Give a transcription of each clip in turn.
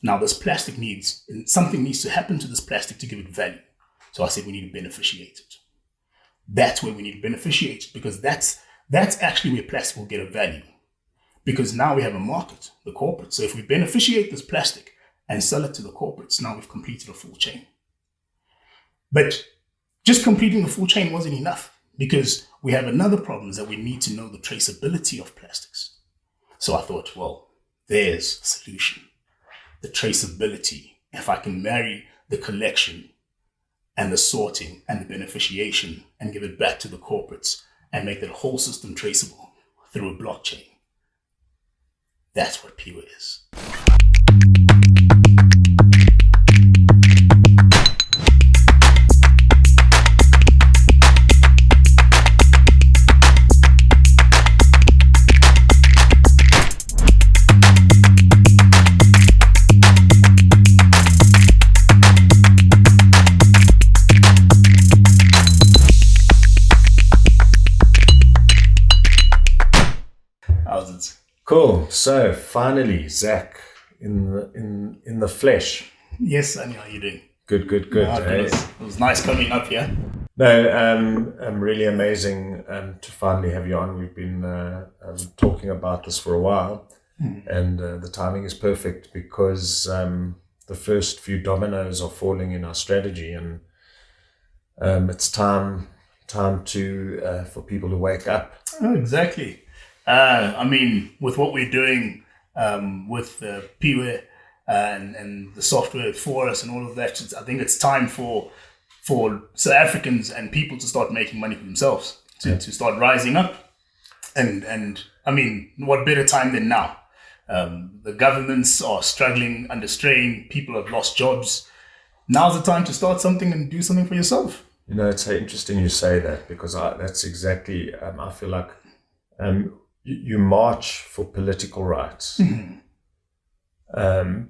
Now this plastic something needs to happen to this plastic to give it value. So I said, we need to beneficiate it. That's where we need to beneficiate it, because that's actually where plastic will get a value. Because now we have a market, the corporate. So if we beneficiate this plastic and sell it to the corporates, now we've completed a full chain. But just completing the full chain wasn't enough, because we have another problem, is that we need to know the traceability of plastics. So I thought, well, there's a solution. The traceability. If I can marry the collection and the sorting and the beneficiation and give it back to the corporates and make that whole system traceable through a blockchain. That's what Phiwe is. Cool. So finally, Zach, in the flesh. Yes, Annie, how are you doing? Good. It was nice coming up here. No, really amazing to finally have you on. We've been talking about this for a while, and the timing is perfect, because the first few dominoes are falling in our strategy, and it's time to for people to wake up. Oh, exactly. I mean, with what we're doing with Phiwe and the software FORUS and all of that, I think it's time for South Africans and people to start making money for themselves, to start rising up. And I mean, what better time than now? The governments are struggling under strain. People have lost jobs. Now's the time to start something and do something for yourself. You know, it's interesting you say that, because that's exactly, I feel like you march for political rights. Mm-hmm.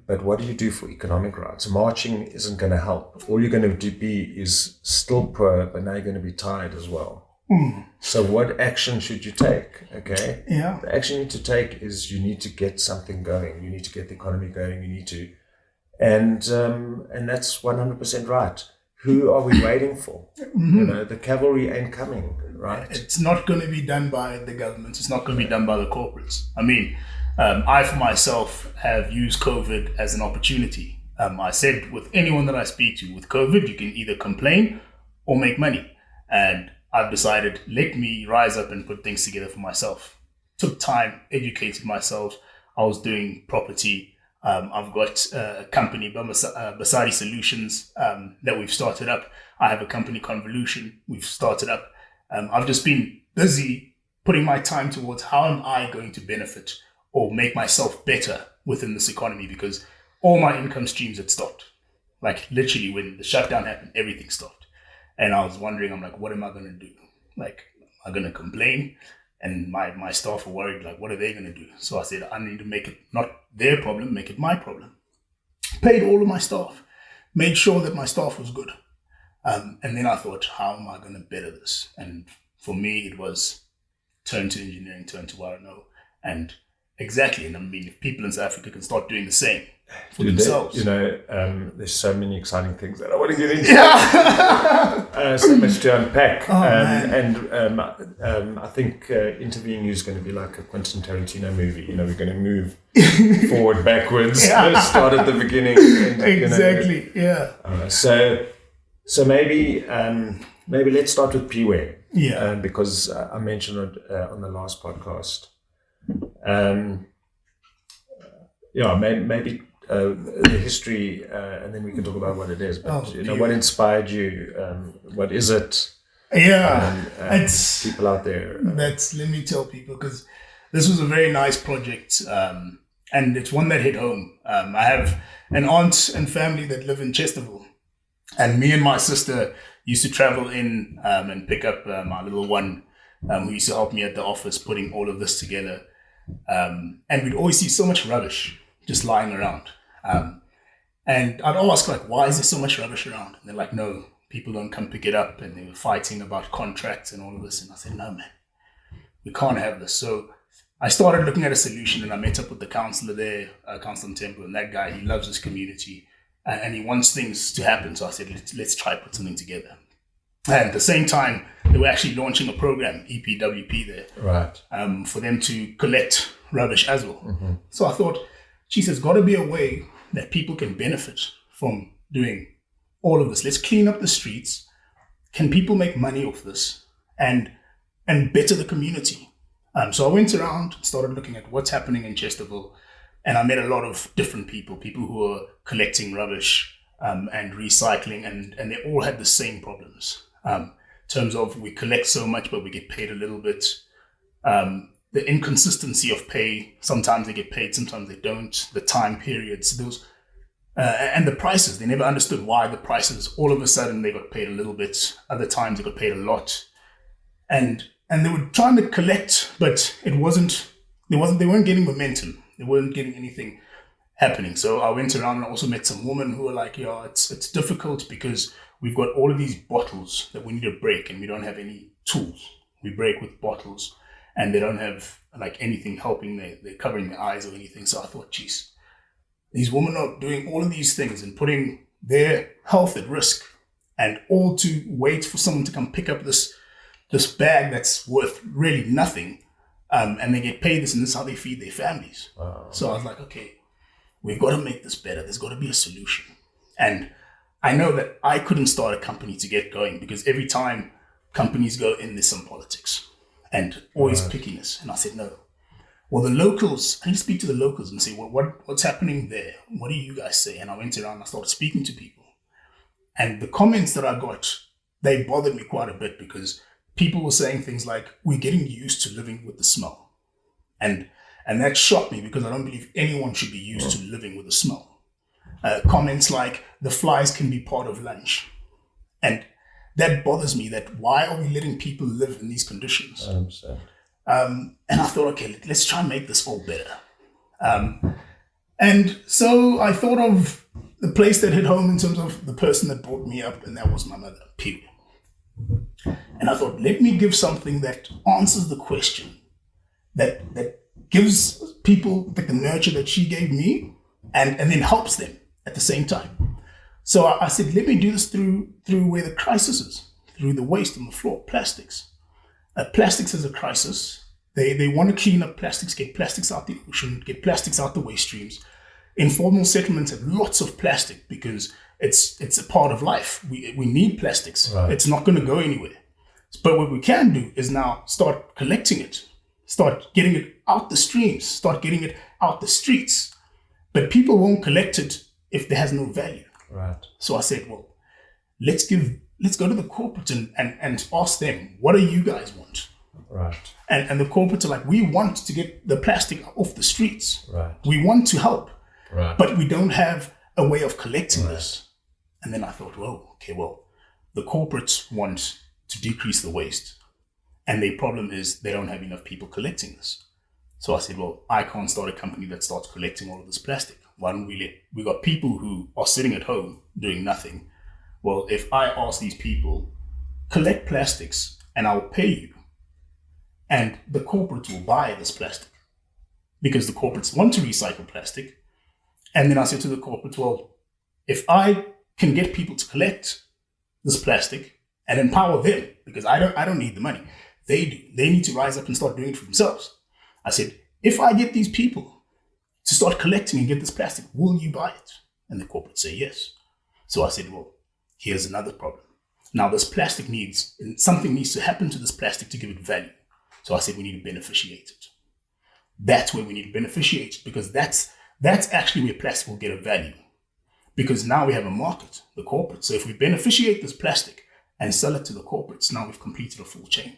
But what do you do for economic rights? Marching isn't going to help. All you're going to be is still poor, but now you're going to be tired as well. Mm. So what action should you take? Okay. Yeah. The action you need to take is you need to get something going. You need to get the economy going. You need to, and that's 100% right. Who are we waiting for? Mm-hmm. You know, the cavalry ain't coming, right? It's not going to be done by the government. It's not going to be done by the corporates. I mean, I for myself have used COVID as an opportunity. I said with anyone that I speak to, with COVID, you can either complain or make money. And I've decided, let me rise up and put things together for myself. Took time, educated myself. I was doing property. I've got a company, Basadi Solutions, that we've started up. I have a company, Convolution, we've started up. I've just been busy putting my time towards how am I going to benefit or make myself better within this economy, because all my income streams had stopped. Like literally when the shutdown happened, everything stopped. And I was wondering, I'm like, what am I going to do? Like, am I going to complain? And my staff were worried, like, what are they going to do? So I said, I need to make it not their problem, make it my problem. Paid all of my staff, made sure that my staff was good. And then I thought, how am I going to better this? And for me, it was turn to engineering, turn to what I know. And exactly, and I mean, if people in South Africa can start doing the same for themselves. There's so many exciting things that I want to get into. Yeah. So much to unpack. And I think interviewing you is going to be like a Quentin Tarantino movie. You know, we're going to move forward, backwards, start at the beginning. And, exactly, So maybe let's start with Phiwe. Yeah. Because I mentioned it on the last podcast. Maybe the history, and then we can talk about what it is. But what inspired you? What is it? Yeah, it's people out there. Let me tell people, because this was a very nice project, and it's one that hit home. I have an aunt and family that live in Chesterville, and me and my sister used to travel in and pick up my little one, who used to help me at the office putting all of this together. And we'd always see so much rubbish just lying around. And I'd ask, like, why is there so much rubbish around? And they're like, no, people don't come pick it up. And they were fighting about contracts and all of this. And I said, no, man, we can't have this. So I started looking at a solution, and I met up with the councillor there, Councillor Temple, and that guy, he loves his community and he wants things to happen. So I said, let's try put something together. And at the same time, they were actually launching a program, EPWP there, right, for them to collect rubbish as well. Mm-hmm. So I thought, geez, there's got to be a way that people can benefit from doing all of this. Let's clean up the streets. Can people make money off this and better the community? So I went around, started looking at what's happening in Chesterville, and I met a lot of different people who are collecting rubbish and recycling, and they all had the same problems. In terms of we collect so much, but we get paid a little bit. The inconsistency of pay, sometimes they get paid, sometimes they don't. The time periods, those, and the prices, they never understood why the prices, all of a sudden they got paid a little bit, other times they got paid a lot. And they were trying to collect, but they weren't getting momentum. They weren't getting anything happening. So I went around and also met some women who were like, yeah, it's difficult because we've got all of these bottles that we need to break and we don't have any tools. We break with bottles and they don't have like anything helping. They're covering their eyes or anything. So I thought, geez, these women are doing all of these things and putting their health at risk, and all to wait for someone to come pick up this bag that's worth really nothing. And they get paid this, and this is how they feed their families. Wow. So I was like, okay, we've got to make this better. There's got to be a solution. And I know that I couldn't start a company to get going because every time companies go in, there's some politics and always pickiness. And I said, no. Well, the locals, I need to speak to the locals and say, well, what's happening there? What do you guys say? And I went around and I started speaking to people. And the comments that I got, they bothered me quite a bit because people were saying things like, we're getting used to living with the smell. And that shocked me because I don't believe anyone should be used to living with the smell. Comments like, the flies can be part of lunch. And that bothers me, that why are we letting people live in these conditions? I understand. And I thought, okay, let's try and make this all better. And so I thought of the place that hit home in terms of the person that brought me up, and that was my mother, Phiwe. And I thought, let me give something that answers the question, that gives people the nurture that she gave me, and then helps them at the same time. So I said, let me do this through where the crisis is, through the waste on the floor, plastics. Plastics is a crisis. They want to clean up plastics, get plastics out the ocean, get plastics out the waste streams. Informal settlements have lots of plastic because it's a part of life. We need plastics. Right. It's not going to go anywhere. But what we can do is now start collecting it, start getting it out the streams, start getting it out the streets. But people won't collect it if there has no value. Right. So I said, well, let's go to the corporate and ask them, what do you guys want? Right. And the corporates are like, we want to get the plastic off the streets. Right. We want to help. Right. But we don't have a way of collecting this. And then I thought, the corporates want to decrease the waste. And their problem is they don't have enough people collecting this. So I said, well, I can't start a company that starts collecting all of this plastic. Why don't we got people who are sitting at home doing nothing. Well, if I ask these people, collect plastics and I'll pay you, and the corporates will buy this plastic because the corporates want to recycle plastic. And then I said to the corporates, well, if I can get people to collect this plastic and empower them, because I don't need the money, they do. They need to rise up and start doing it for themselves. I said, if I get these people to start collecting and get this plastic, will you buy it? And the corporates say yes. So I said, well, here's another problem. Now this plastic something needs to happen to this plastic to give it value. So I said, we need to beneficiate it. That's where we need to beneficiate it, because that's actually where plastic will get a value. Because now we have a market, the corporate. So if we beneficiate this plastic and sell it to the corporates, now we've completed a full chain.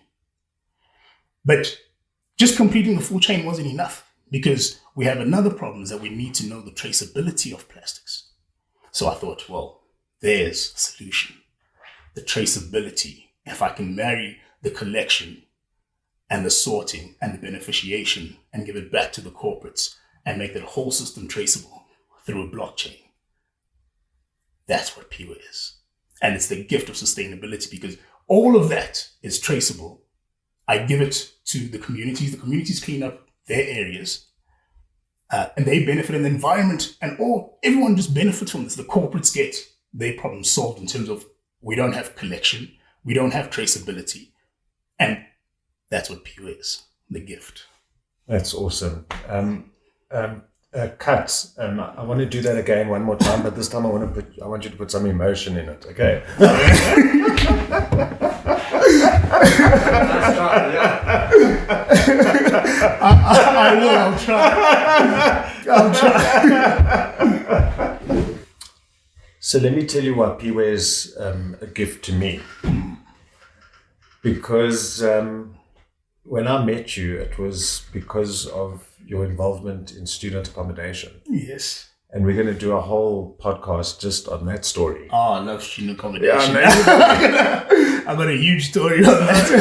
But just completing the full chain wasn't enough, because we have another problem, is that we need to know the traceability of plastics. So I thought, well, there's a solution. The traceability. If I can marry the collection and the sorting and the beneficiation and give it back to the corporates and make that whole system traceable through a blockchain. That's what Phiwe is. And it's the gift of sustainability, because all of that is traceable. I give it to the communities. The communities clean up their areas, and they benefit in the environment, and everyone just benefits from this. The corporates get their problem solved in terms of we don't have collection, we don't have traceability, and that's what Phiwe is, the gift. That's awesome. Cut. I want to do that again one more time, but this time I want you to put some emotion in it. Okay. I will. I'll try. So let me tell you why Phiwe is a gift to me. Because when I met you, it was because of your involvement in student accommodation. Yes. And we're going to do a whole podcast just on that story. Oh, I love student accommodation. Yeah, I've got a huge story on that.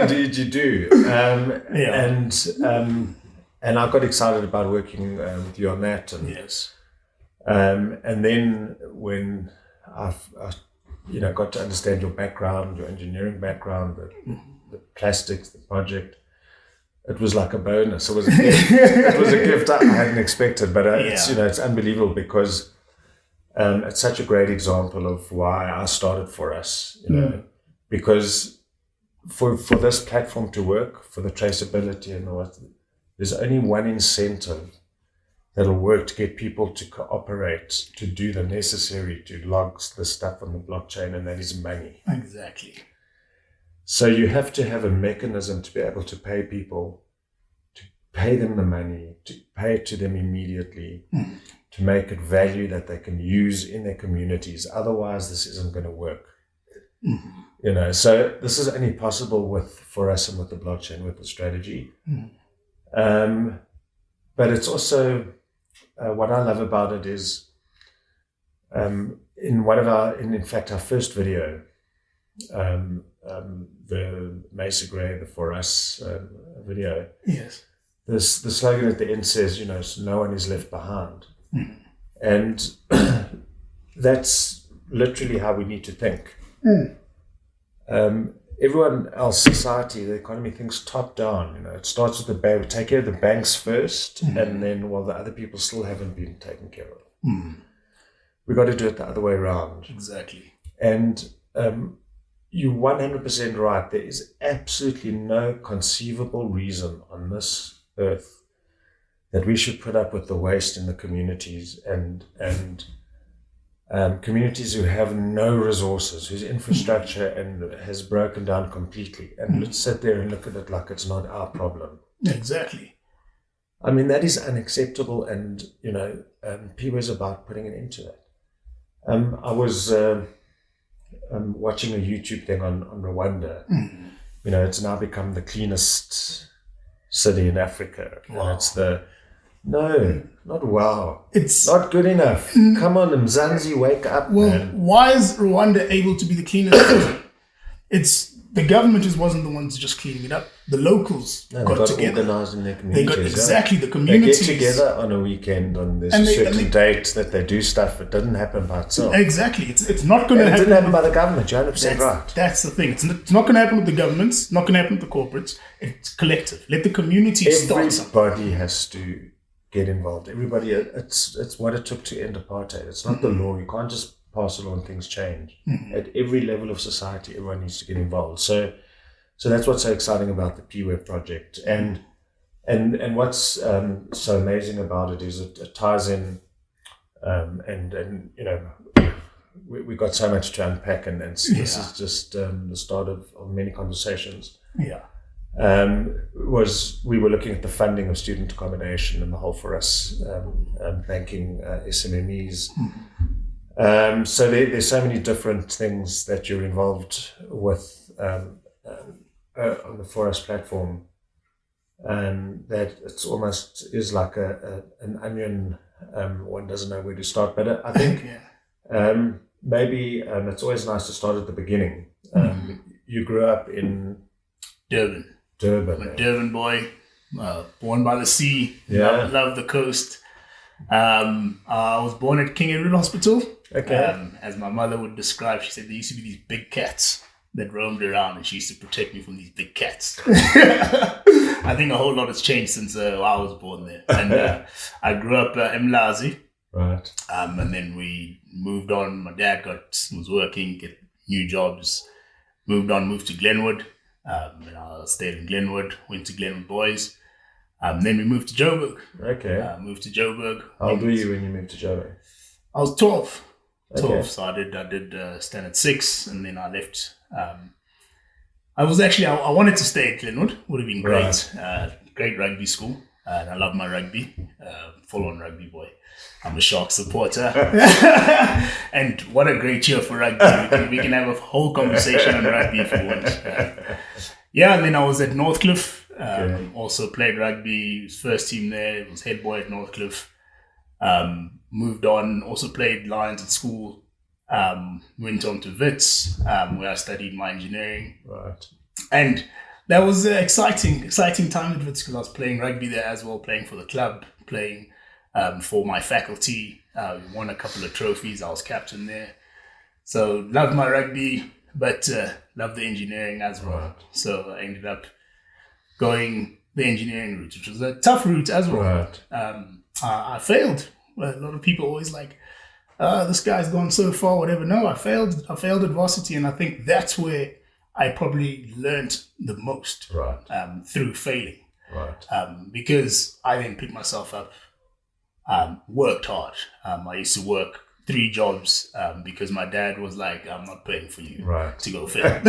Indeed you do. And I got excited about working with you on that. And, yes. And then when I got to understand your background, your engineering background, the plastics, the project, it was like a bonus. It was a gift. It was a gift I hadn't expected, but it's unbelievable because it's such a great example of why I started FORUS. Because for this platform to work, for the traceability and what, there's only one incentive that'll work to get people to cooperate, to do the necessary, to log the stuff on the blockchain, and that is money. Exactly. So you have to have a mechanism to be able to pay people, to pay them the money, to pay it to them immediately, to make it value that they can use in their communities. Otherwise, this isn't going to work. So this is only possible for us and with the blockchain, with the strategy. But it's also, what I love about it is, in fact, our first video, the Myeza Gray, the FORUS video. Yes. The slogan at the end says, no one is left behind. And that's literally how we need to think. Everyone else, society, the economy thinks top down. It starts with the bank. We take care of the banks first, and then the other people still haven't been taken care of. We've got to do it the other way around. Exactly. And you're 100% right. There is absolutely no conceivable reason on this earth that we should put up with the waste in the communities and communities who have no resources, whose infrastructure has broken down completely. And let's sit there and look at it like it's not our problem. Exactly. I mean, that is unacceptable. And, Phiwe is about putting an end to that. I was watching a YouTube thing on Rwanda. It's now become the cleanest city in Africa. Wow. And it's not wow. It's not good enough. Come on, Mzansi, wake up. Well, man. why is Rwanda able to be the cleanest city? It's the government wasn't the ones just cleaning it up. The locals got together. Organized in their communities. They got exactly the communities. They get together on a weekend on this certain date that they do stuff. It doesn't happen by itself. Exactly. It's not going to happen. It didn't happen by the government. You're 100% right. That's the thing. It's not going to happen with the governments. Not going to happen with the corporates. It's collective. Let the community start something. Everybody has to get involved. Everybody. It's what it took to end apartheid. It's not the law. You can't just pass a law and things change. At every level of society, everyone needs to get involved. So that's what's so exciting about the Phiwe project. And what's so amazing about it is it ties in, we got so much to unpack, and this is just the start of many conversations. Yeah. We were looking at the funding of student accommodation and the whole FORUS banking SMMEs. So there's so many different things that you're involved with on the FORUS platform, that it's almost is like an onion. One doesn't know where to start, but I think maybe it's always nice to start at the beginning. You grew up in Durban. I'm a Durban boy, born by the sea. Love the coast. I was born at King Edward Hospital. Okay. As my mother would describe, she said there used to be these big cats that roamed around, and she used to protect me from these big cats. I think a whole lot has changed since I was born there. And I grew up in Mlazi. Right. And then we moved on. My dad was working, get new jobs, moved to Glenwood. And I stayed in Glenwood, went to Glenwood Boys. Then we moved to Joburg. Okay. Moved to Joburg. How old were you when you moved to Joburg? I was 12. Okay. So I did standard 6, and then I left. I wanted to stay at Glenwood. Would have been great. Right. Great rugby school. And I love my rugby. Full-on rugby boy. I'm a Sharks supporter. And what a great year for rugby. We can have a whole conversation on rugby if you want. And then I was at Northcliffe. Also played rugby. Was first team there. Was head boy at Northcliffe. Moved on. Also played Lions at school. Went on to Wits, where I studied my engineering. Right. And that was an exciting time at Wits because I was playing rugby there as well, playing for the club, playing for my faculty. Won a couple of trophies. I was captain there. So loved my rugby, but loved the engineering as well. Right. So I ended up going the engineering route, which was a tough route as well. Right. I failed. A lot of people always like, this guy's gone so far, whatever. No, I failed at varsity, and I think that's where I probably learned the most. Right. Through failing. Right. Because I then picked myself up, worked hard. I used to work 3 jobs because my dad was like, I'm not paying for you to go fail.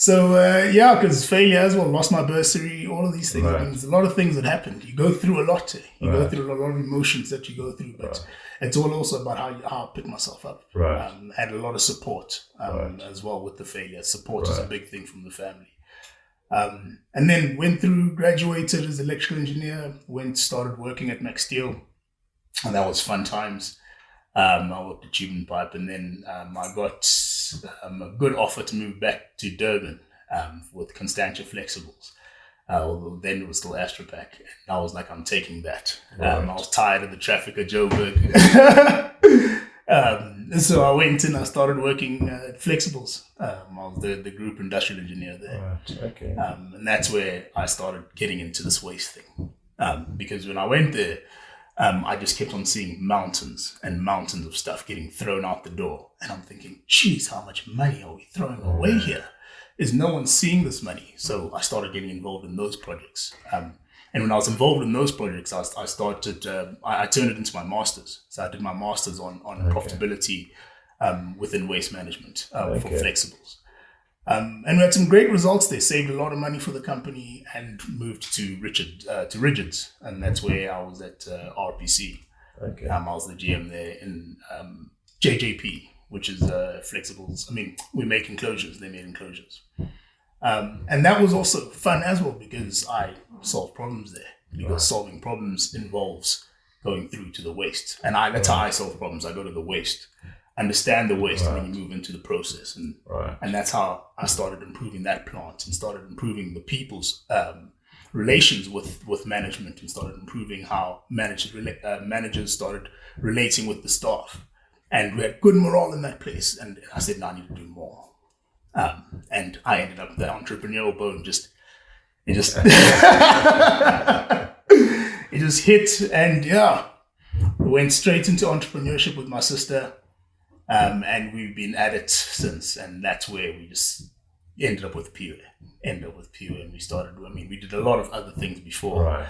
Because failure as well, lost my bursary, all of these things. Right. I mean, there's a lot of things that happened. You go through a lot. You go through a lot of emotions that you go through, but it's all also about how I pick myself up. Right. Had a lot of support as well with the failure. Support is a big thing from the family. And then went through, graduated as electrical engineer, started working at Max Steel, and that was fun times. I worked at Tube and Pipe, and then I got a good offer to move back to Durban with Constantia Flexibles. Although then it was still Astropac. And I was like, I'm taking that. I was tired of the traffic of Joburg. So I went and I started working at Flexibles. I was the group industrial engineer there. Right. Okay. And that's where I started getting into this waste thing. Because when I went there, I just kept on seeing mountains and mountains of stuff getting thrown out the door. And I'm thinking, geez, how much money are we throwing away here? Is no one seeing this money? So I started getting involved in those projects. And when I was involved in those projects, I started, I turned it into my master's. So I did my master's on profitability within waste management for Flexibles. And we had some great results there, saved a lot of money for the company and moved to Rigids. And that's where I was at RPC. Okay. I was the GM there in JJP, which is Flexibles. I mean, we make enclosures, they made enclosures. And that was also fun as well because I solved problems there. Because solving problems involves going through to the waste. And that's how I solve problems. I go to the waste, understand the waste, and then you move into the process. And that's how I started improving that plant and started improving the people's relations with management and started improving how managers started relating with the staff. And we had good morale in that place. And I said, no, I need to do more. And I ended up the entrepreneurial bone it just hit, and went straight into entrepreneurship with my sister, and we've been at it since. And that's where we just ended up with Phiwe, and we started. I mean, we did a lot of other things before,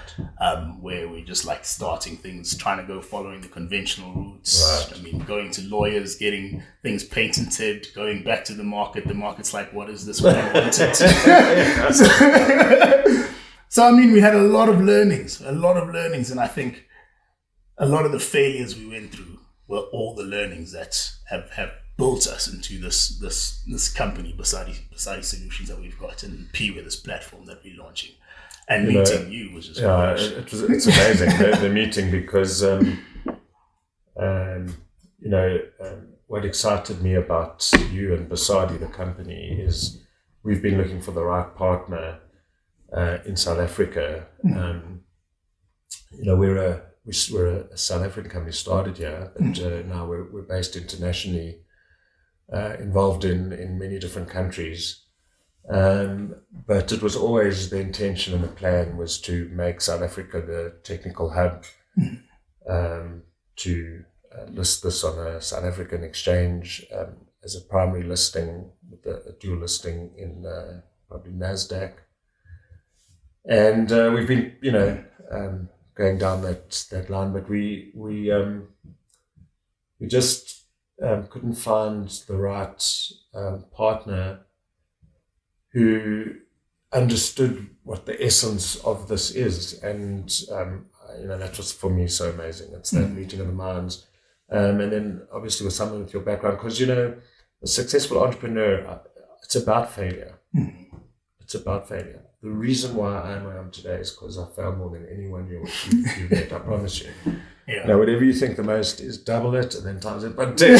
where we just like starting things, trying to go following the conventional routes. I mean, going to lawyers, getting things patented, going back to the market. The market's like, what is this? What I wanted. So I mean, we had a lot of learnings, and I think a lot of the failures we went through were all the learnings that have built us into this company, Basadi Solutions, that we've got, and Phiwe, this platform that we're launching. And meeting you was just it's amazing the meeting, because what excited me about you and Basadi, the company, is we've been looking for the right partner in South Africa. We're a South African company, started here, but now we're based internationally. involved in many different countries. But it was always the intention and the plan was to make South Africa the technical hub, to list this on a South African exchange as a primary listing, with a dual listing in probably NASDAQ. And we've been, going down that line, but we just couldn't find the right partner who understood what the essence of this is. And, that was for me so amazing. It's that meeting of the minds. And then obviously with someone with your background, because, a successful entrepreneur, it's about failure. It's about failure. The reason why I am where I am today is because I failed more than anyone you've met, I promise you. Yeah. Now, whatever you think the most is, double it and then times it by 10.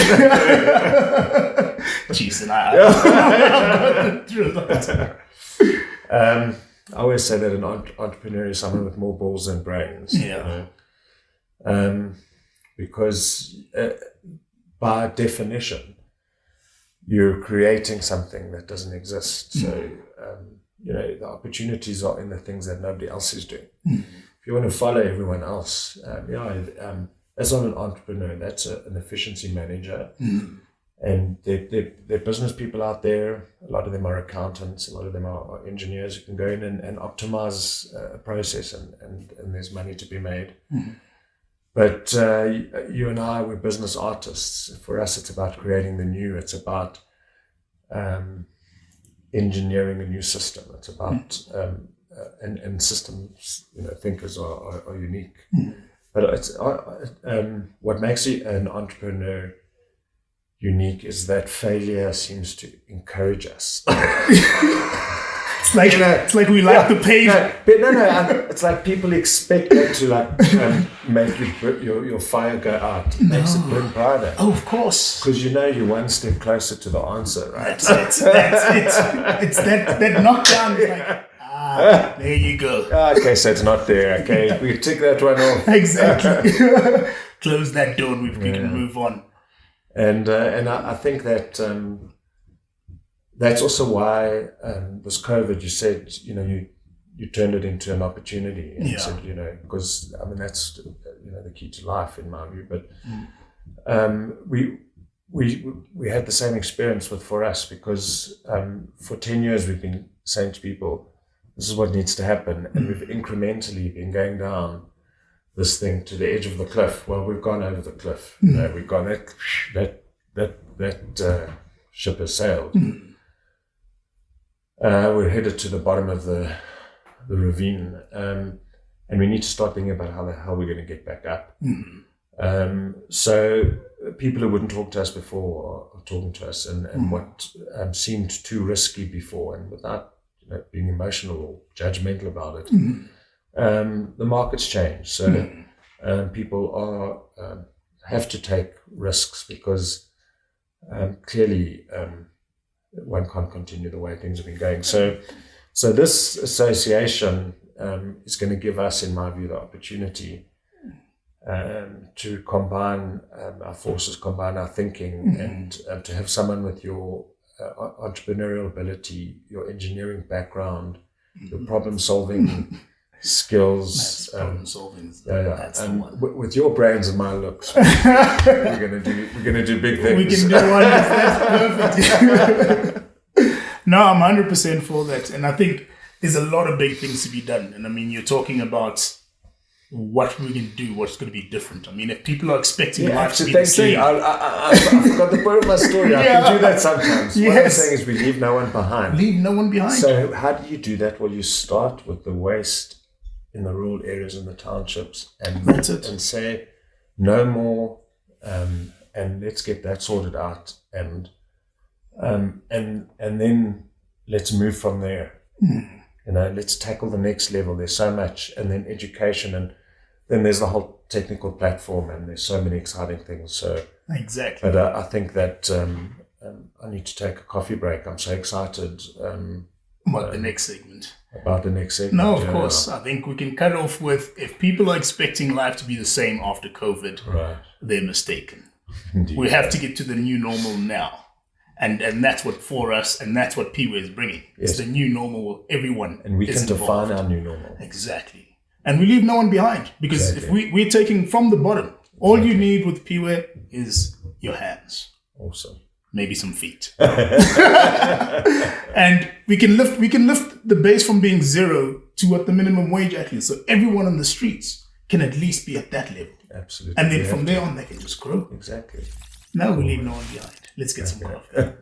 Jeez, and I through that. I always say that an entrepreneur is someone with more balls than brains. Yeah. Because by definition, you're creating something that doesn't exist. So, the opportunities are in the things that nobody else is doing. If you want to follow everyone else, that's not an entrepreneur. That's an efficiency manager. And they're business people out there. A lot of them are accountants. A lot of them are engineers who can go in and optimize a process, and there's money to be made. But you and I, we're business artists. For us, it's about creating the new. It's about engineering a new system. It's about and systems. Thinkers are unique. But it's what makes you an entrepreneur unique is that failure seems to encourage us. It's like we like the pain. It's like people expect that to make your fire go out. It makes it burn brighter. Oh, of course. Because you're one step closer to the answer, right? That's it. It's that knockdown. Like, there you go. Okay, so it's not there. Okay, we tick that one off. Exactly. Close that door and we can move on. And I think that that's also why this COVID, you said, you turned it into an opportunity, and said, because that's the key to life in my view. But we had the same experience with FORUS, because for 10 years we've been saying to people, this is what needs to happen, and we've incrementally been going down this thing to the edge of the cliff. Well, we've gone over the cliff. We've gone that ship has sailed. We're headed to the bottom of the ravine, and we need to start thinking about how the hell we're going to get back up. So people who wouldn't talk to us before are talking to us, and what seemed too risky before, and without being emotional or judgmental about it, the market's changed. So people have to take risks, because clearly one can't continue the way things have been going. So this association is going to give us, in my view, the opportunity to combine our forces, combine our thinking, and to have someone with your entrepreneurial ability, your engineering background, your problem-solving skills. Problem solving. That's and with your brains and my looks, we're gonna do big things. We can do one. That's perfect. No, I'm 100% for that, and I think there's a lot of big things to be done. And you're talking about what we can do, what's going to be different. If people are expecting life to be the same. I forgot the point of my story. I can do that sometimes. Yes. What I'm saying is we leave no one behind. Leave no one behind. So how do you do that? Well, you start with the waste in the rural areas and the townships, and that's it. And say no more, and let's get that sorted out, and then let's move from there. Let's tackle the next level. There's so much, and then education, and then there's the whole technical platform, and there's so many exciting things. So exactly. But I think that I need to take a coffee break. I'm so excited about the next segment. No, of course. I think we can cut off with, if people are expecting life to be the same after COVID, right, they're mistaken. Indeed. We have to get to the new normal now. And that's what for us, and that's what Phiwe is bringing. Yes. It's the new normal. Everyone And we can is define involved. our new normal. Exactly. And we leave no one behind, because if we're taking from the bottom, all you need with Phiwe is your hands. Awesome. Maybe some feet. And we can lift the base from being 0 to what the minimum wage actually is. So everyone on the streets can at least be at that level. Absolutely. And then from there on, they can just grow. Exactly. Now we leave no one behind. Let's get some coffee.